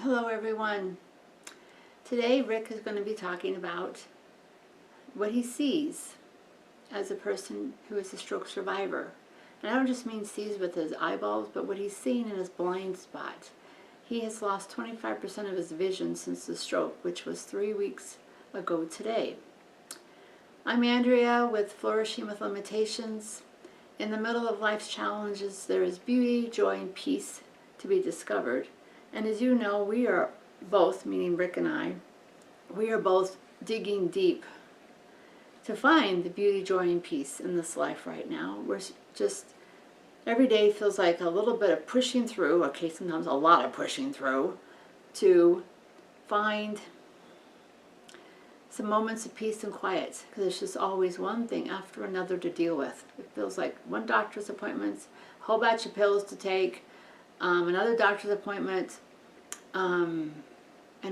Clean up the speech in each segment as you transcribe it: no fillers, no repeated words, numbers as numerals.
Hello everyone. Today Rick is going to be talking about what he sees as a person who is a stroke survivor. And I don't just mean sees with his eyeballs, but what he's seeing in his blind spot. He has lost 25% of his vision since the stroke, which was 3 weeks ago today. I'm Andrea with Flourishing with Limitations. In the middle of life's challenges, there is beauty, joy, and peace to be discovered. And as you know, we are both, meaning Rick and I, we are both digging deep to find the beauty, joy, and peace in this life right now. We're just, every day feels like a little bit of pushing through, okay, sometimes a lot of pushing through, to find some moments of peace and quiet, because there's just always one thing after another to deal with. It feels like one doctor's appointment, a whole batch of pills to take, another doctor's appointment, and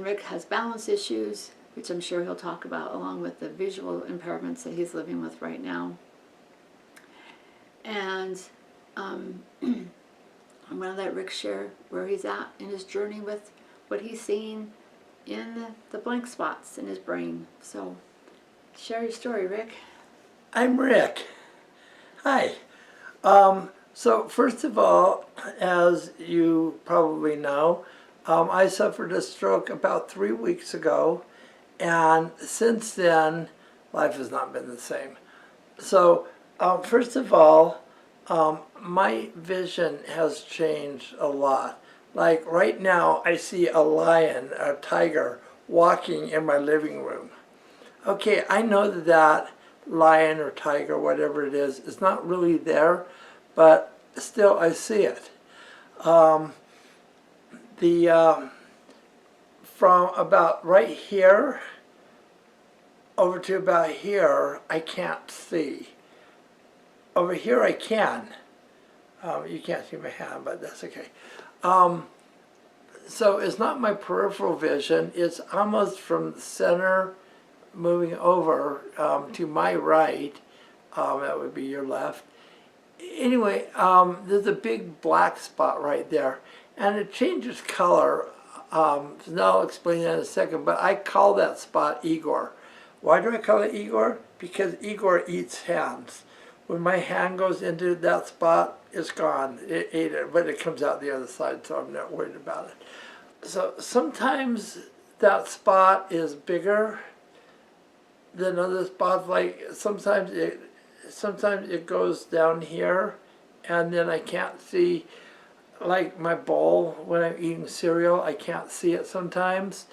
Rick has balance issues, which I'm sure he'll talk about, along with the visual impairments that he's living with right now. And I'm going to let Rick share where he's at in his journey with what he's seeing in the blank spots in his brain. So share your story, Rick. I'm Rick. Hi. So first of all, as you probably know, I suffered a stroke about 3 weeks ago, and since then, life has not been the same. So first of all, my vision has changed a lot. Like right now, I see a lion, a tiger, walking in my living room. Okay, I know that lion or tiger, whatever it is not really there, but still I see it. From about right here over to about here, I can't see. Over here I can. You can't see my hand, but that's okay. So it's not my peripheral vision, it's almost from the center moving over to my right, that would be your left. Anyway, there's a big black spot right there, and it changes color. So now I'll explain that in a second, but I call that spot Igor. Why do I call it Igor? Because Igor eats hands. When my hand goes into that spot, it's gone. It ate it, but it comes out the other side, so I'm not worried about it. So sometimes that spot is bigger than other spots. Like sometimes it goes down here, and then I can't see, like my bowl when I'm eating cereal, I can't see it sometimes.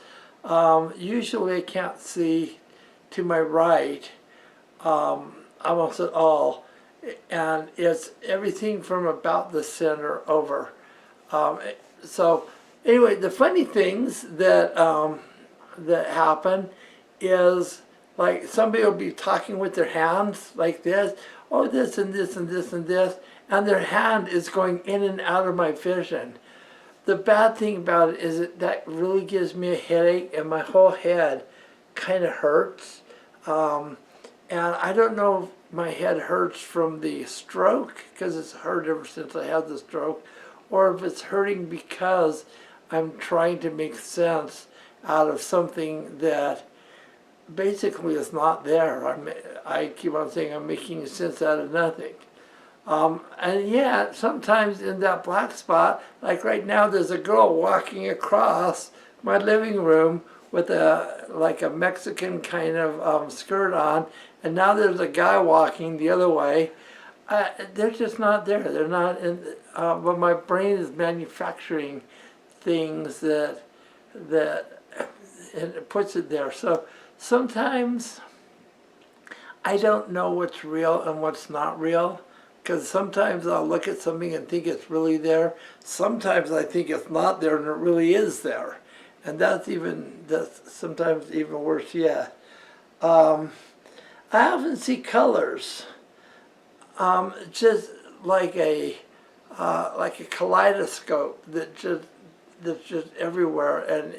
Usually I can't see to my right almost at all, and it's everything from about the center over. So anyway, the funny things that that happen is, like, somebody will be talking with their hands like this, oh, this and this and this and this, and their hand is going in and out of my vision. The bad thing about it is that really gives me a headache, and my whole head kind of hurts. And I don't know if my head hurts from the stroke, because it's hurt ever since I had the stroke, or if it's hurting because I'm trying to make sense out of something that basically is not there. I keep on saying I'm making sense out of nothing. And yet, sometimes in that black spot, like right now, there's a girl walking across my living room with like a Mexican kind of skirt on, and now there's a guy walking the other way. They're just not there. They're not in. But my brain is manufacturing things that and it puts it there. So sometimes I don't know what's real and what's not real, because sometimes I'll look at something and think it's really there. Sometimes I think it's not there and it really is there. And that's sometimes even worse yet. I often see colors, just like a kaleidoscope that's just everywhere, and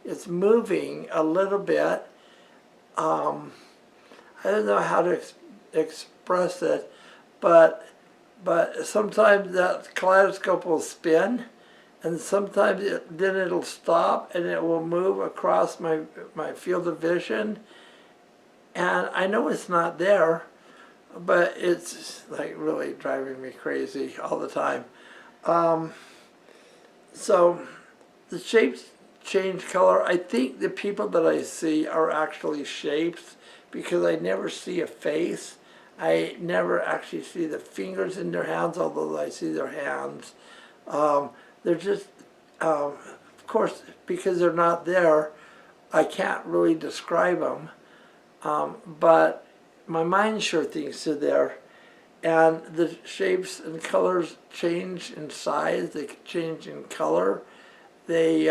it's moving a little bit. I don't know how to express it, but sometimes that kaleidoscope will spin, and sometimes then it'll stop and it will move across my field of vision, and I know it's not there, but it's like really driving me crazy all the time. So the shapes change color. I think the people that I see are actually shapes because I never see a face. I never actually see the fingers in their hands, although I see their hands. They're just, of course, because they're not there, I can't really describe them. But my mind sure thinks they're there. And the shapes and colors change in size, they change in color. They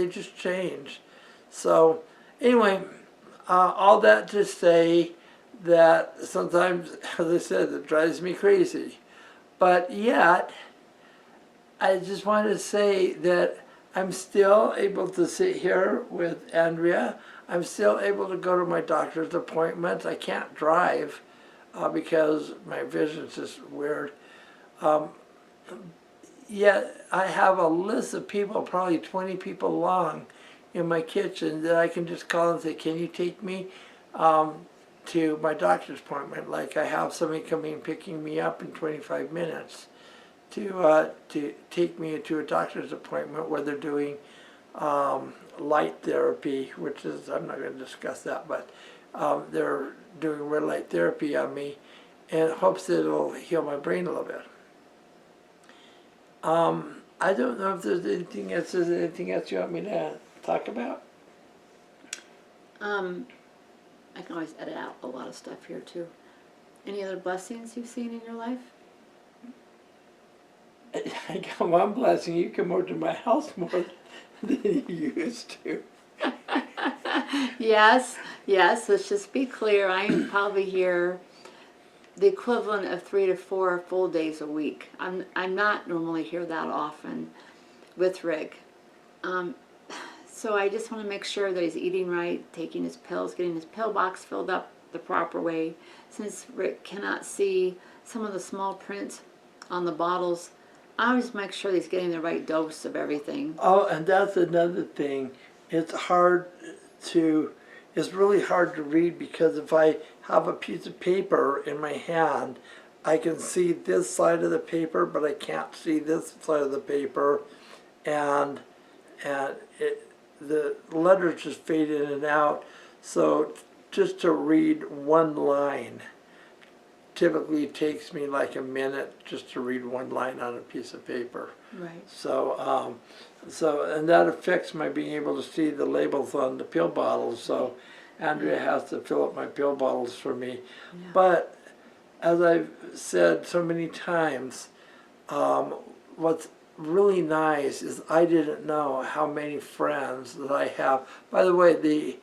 just change. So anyway, all that to say that sometimes, as I said, it drives me crazy. But yet, I just want to say that I'm still able to sit here with Andrea. I'm still able to go to my doctor's appointments. I can't drive because my vision's just weird. Yet I have a list of people, probably 20 people long, in my kitchen that I can just call and say, can you take me to my doctor's appointment? Like I have somebody coming and picking me up in 25 minutes to take me to a doctor's appointment where they're doing light therapy, which is, I'm not going to discuss that, but they're doing red light therapy on me in hopes that it'll heal my brain a little bit. I don't know if there's anything else. Is there anything else you want me to talk about? I can always edit out a lot of stuff here too. Any other blessings you've seen in your life? I got one blessing. You come over to my house more than you used to. Yes, let's just be clear. I am probably here the equivalent of 3 to 4 full days a week. I'm not normally here that often with Rick. So I just want to make sure that he's eating right, taking his pills, getting his pill box filled up the proper way. Since Rick cannot see some of the small print on the bottles, I always make sure he's getting the right dose of everything. Oh, and that's another thing. It's really hard to read because if I have a piece of paper in my hand, I can see this side of the paper, but I can't see this side of the paper, and the letters just fade in and out. So just to read one line typically takes me like a minute just to read one line on a piece of paper. Right. So, and that affects my being able to see the labels on the pill bottles. So Andrea has to fill up my pill bottles for me. Yeah. But as I've said so many times, what's really nice is I didn't know how many friends that I have. By the way,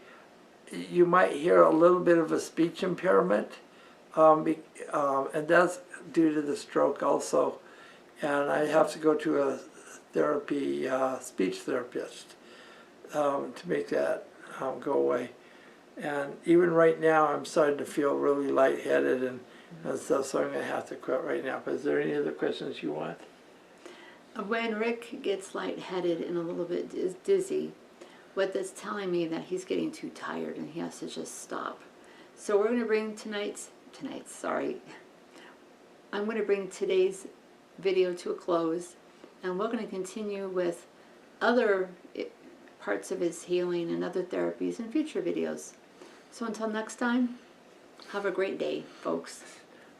you might hear a little bit of a speech impairment, and that's due to the stroke also. And I have to go to a speech therapist to make that go away. And even right now, I'm starting to feel really lightheaded and stuff, so I'm going to have to quit right now. But is there any other questions you want? When Rick gets lightheaded and a little bit dizzy, what that's telling me that he's getting too tired and he has to just stop. So we're going to bring I'm going to bring today's video to a close, and we're going to continue with other parts of his healing and other therapies in future videos. So until next time, have a great day, folks.